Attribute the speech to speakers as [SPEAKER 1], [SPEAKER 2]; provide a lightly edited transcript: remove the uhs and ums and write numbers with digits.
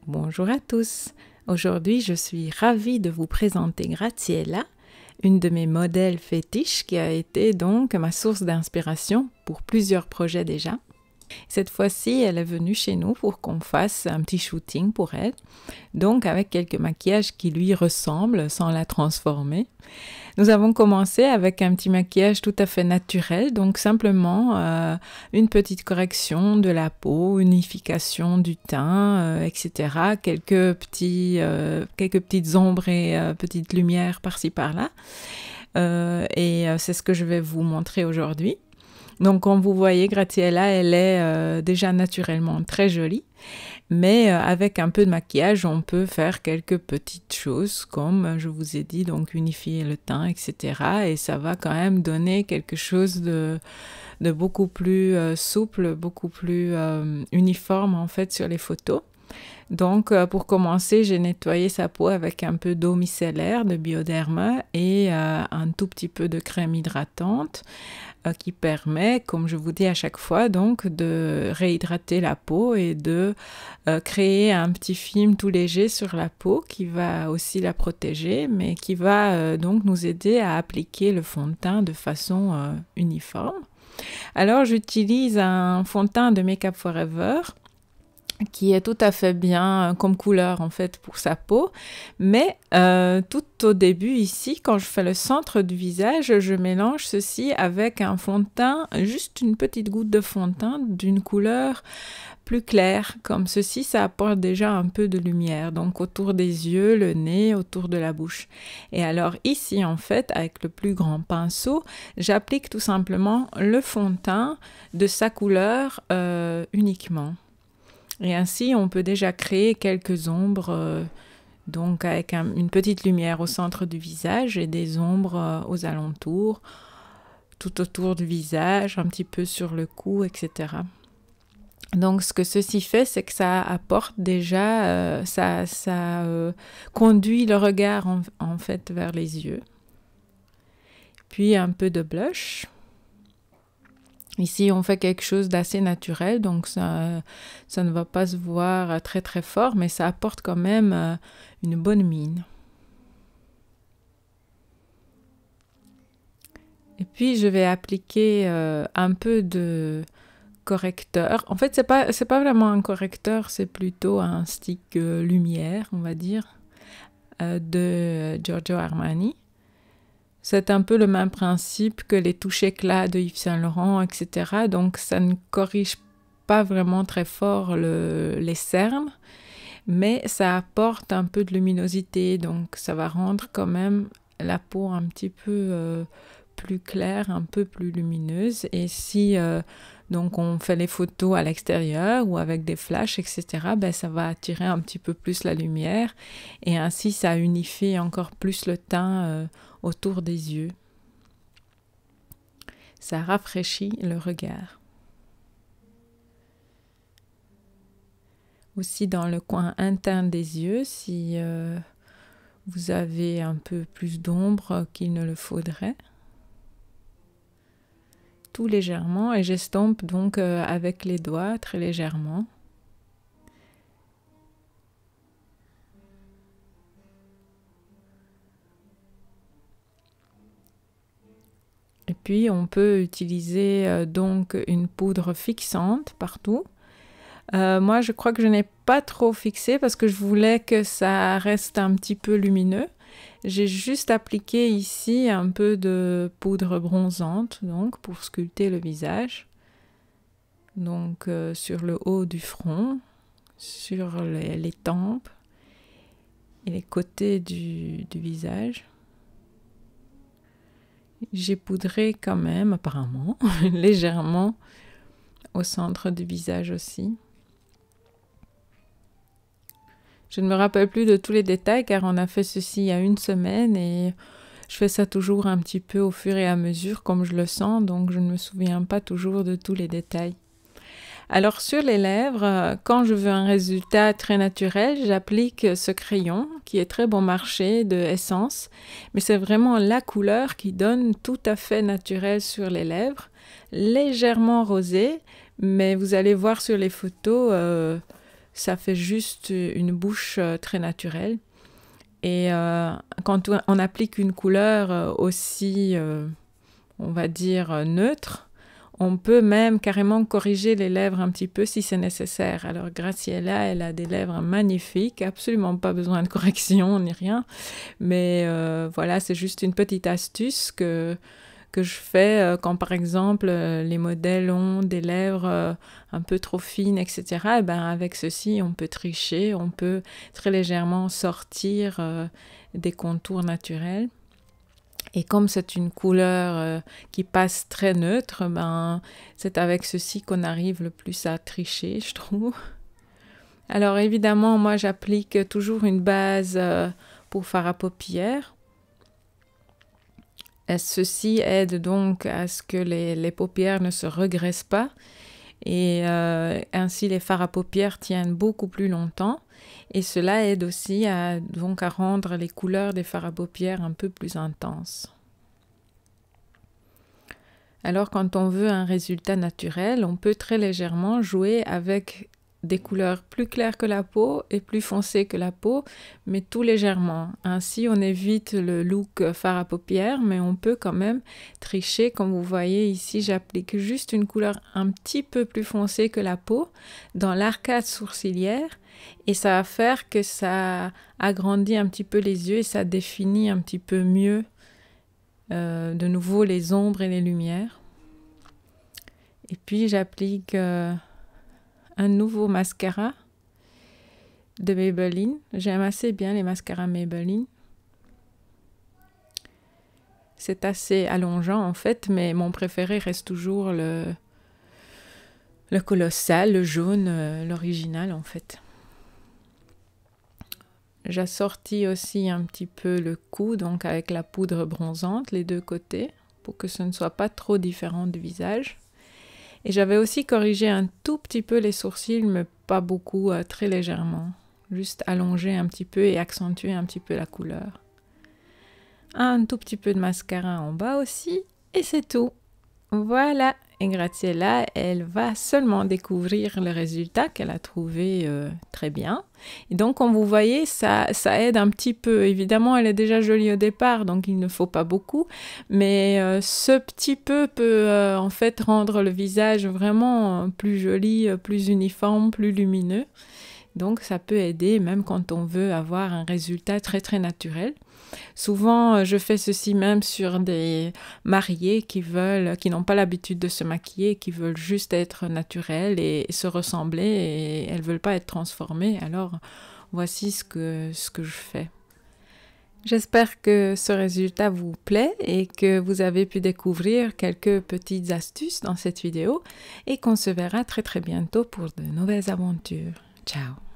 [SPEAKER 1] Bonjour à tous. Aujourd'hui, je suis ravie de vous présenter Graziella, une de mes modèles fétiches qui a été donc ma source d'inspiration pour plusieurs projets déjà. Cette fois-ci, elle est venue chez nous pour qu'on fasse un petit shooting pour elle, donc avec quelques maquillages qui lui ressemblent sans la transformer. Nous avons commencé avec un petit maquillage tout à fait naturel, donc simplement une petite correction de la peau, unification du teint, etc. Quelques petites ombres et petites lumières par-ci par-là. C'est ce que je vais vous montrer aujourd'hui. Donc, comme vous voyez, Graziella, elle est déjà naturellement très jolie, mais avec un peu de maquillage, on peut faire quelques petites choses, comme je vous ai dit, donc unifier le teint, etc. Et ça va quand même donner quelque chose de beaucoup plus souple, beaucoup plus uniforme en fait sur les photos. Donc, pour commencer, j'ai nettoyé sa peau avec un peu d'eau micellaire de Bioderma et un tout petit peu de crème hydratante qui permet, comme je vous dis à chaque fois, donc de réhydrater la peau et de créer un petit film tout léger sur la peau qui va aussi la protéger, mais qui va donc nous aider à appliquer le fond de teint de façon uniforme. Alors, j'utilise un fond de teint de Make Up For Ever qui est tout à fait bien comme couleur en fait pour sa peau, mais tout au début ici, quand je fais le centre du visage, je mélange ceci avec un fond de teint, juste une petite goutte de fond de teint d'une couleur plus claire, comme ceci, ça apporte déjà un peu de lumière, donc autour des yeux, le nez, autour de la bouche. Et alors ici en fait, avec le plus grand pinceau, j'applique tout simplement le fond de teint de sa couleur uniquement. Et ainsi, on peut déjà créer quelques ombres, donc avec une petite lumière au centre du visage et des ombres aux alentours, tout autour du visage, un petit peu sur le cou, etc. Donc, ce que ceci fait, c'est que ça apporte déjà, ça conduit le regard en fait vers les yeux. Puis un peu de blush. Ici, on fait quelque chose d'assez naturel, donc ça ne va pas se voir très très fort, mais ça apporte quand même une bonne mine. Et puis, je vais appliquer un peu de correcteur. En fait, c'est pas vraiment un correcteur, c'est plutôt un stick lumière, on va dire, de Giorgio Armani. C'est un peu le même principe que les touches éclat de Yves Saint Laurent, etc. Donc, ça ne corrige pas vraiment très fort les cernes, mais ça apporte un peu de luminosité. Donc, ça va rendre quand même la peau un petit peu plus claire, un peu plus lumineuse. Et si donc on fait les photos à l'extérieur ou avec des flashs, etc., ben, ça va attirer un petit peu plus la lumière. Et ainsi, ça unifie encore plus le teint autour des yeux. Ça rafraîchit le regard. Aussi dans le coin interne des yeux, si vous avez un peu plus d'ombre qu'il ne le faudrait. Tout légèrement, et j'estompe donc avec les doigts très légèrement. Et puis on peut utiliser donc une poudre fixante partout. Moi je crois que je n'ai pas trop fixé parce que je voulais que ça reste un petit peu lumineux. J'ai juste appliqué ici un peu de poudre bronzante donc pour sculpter le visage. Donc sur le haut du front, sur les tempes et les côtés du visage. J'ai poudré quand même, apparemment, légèrement au centre du visage aussi. Je ne me rappelle plus de tous les détails car on a fait ceci il y a une semaine et je fais ça toujours un petit peu au fur et à mesure comme je le sens, donc je ne me souviens pas toujours de tous les détails. Alors sur les lèvres, quand je veux un résultat très naturel, j'applique ce crayon qui est très bon marché de Essence, mais c'est vraiment la couleur qui donne tout à fait naturel sur les lèvres, légèrement rosé, mais vous allez voir sur les photos, ça fait juste une bouche très naturelle. Et quand on applique une couleur aussi, on va dire, neutre, on peut même carrément corriger les lèvres un petit peu si c'est nécessaire. Alors Graciela, elle a des lèvres magnifiques, absolument pas besoin de correction ni rien. Mais voilà, c'est juste une petite astuce que je fais quand par exemple les modèles ont des lèvres un peu trop fines, etc. Et ben, avec ceci, on peut tricher, on peut très légèrement sortir des contours naturels. Et comme c'est une couleur qui passe très neutre, ben, c'est avec ceci qu'on arrive le plus à tricher, je trouve. Alors évidemment, moi j'applique toujours une base pour fard à paupières. Ceci aide donc à ce que les paupières ne se regressent pas et ainsi les fards à paupières tiennent beaucoup plus longtemps et cela aide aussi donc à rendre les couleurs des fards à paupières un peu plus intenses. Alors quand on veut un résultat naturel, on peut très légèrement jouer avec des couleurs plus claires que la peau et plus foncées que la peau, mais tout légèrement. Ainsi, on évite le look fard à paupières, mais on peut quand même tricher. Comme vous voyez ici, j'applique juste une couleur un petit peu plus foncée que la peau dans l'arcade sourcilière et ça va faire que ça agrandit un petit peu les yeux et ça définit un petit peu mieux de nouveau les ombres et les lumières. Et puis j'applique un nouveau mascara de Maybelline. J'aime assez bien les mascaras Maybelline. C'est assez allongeant en fait, mais mon préféré reste toujours le colossal, le jaune, l'original en fait. J'assortis aussi un petit peu le cou, donc avec la poudre bronzante, les deux côtés, pour que ce ne soit pas trop différent du visage. Et j'avais aussi corrigé un tout petit peu les sourcils, mais pas beaucoup, très légèrement. Juste allonger un petit peu et accentuer un petit peu la couleur. Un tout petit peu de mascara en bas aussi, et c'est tout. Voilà, et Graciela, elle va seulement découvrir le résultat qu'elle a trouvé très bien. Et donc, comme vous voyez, ça aide un petit peu. Évidemment, elle est déjà jolie au départ, donc il ne faut pas beaucoup. Mais ce petit peu peut en fait rendre le visage vraiment plus joli, plus uniforme, plus lumineux. Donc, ça peut aider même quand on veut avoir un résultat très très naturel. Souvent, je fais ceci même sur des mariés qui n'ont pas l'habitude de se maquiller, qui veulent juste être naturelles et se ressembler et elles ne veulent pas être transformées. Alors, voici ce que je fais. J'espère que ce résultat vous plaît et que vous avez pu découvrir quelques petites astuces dans cette vidéo et qu'on se verra très très bientôt pour de nouvelles aventures. Ciao!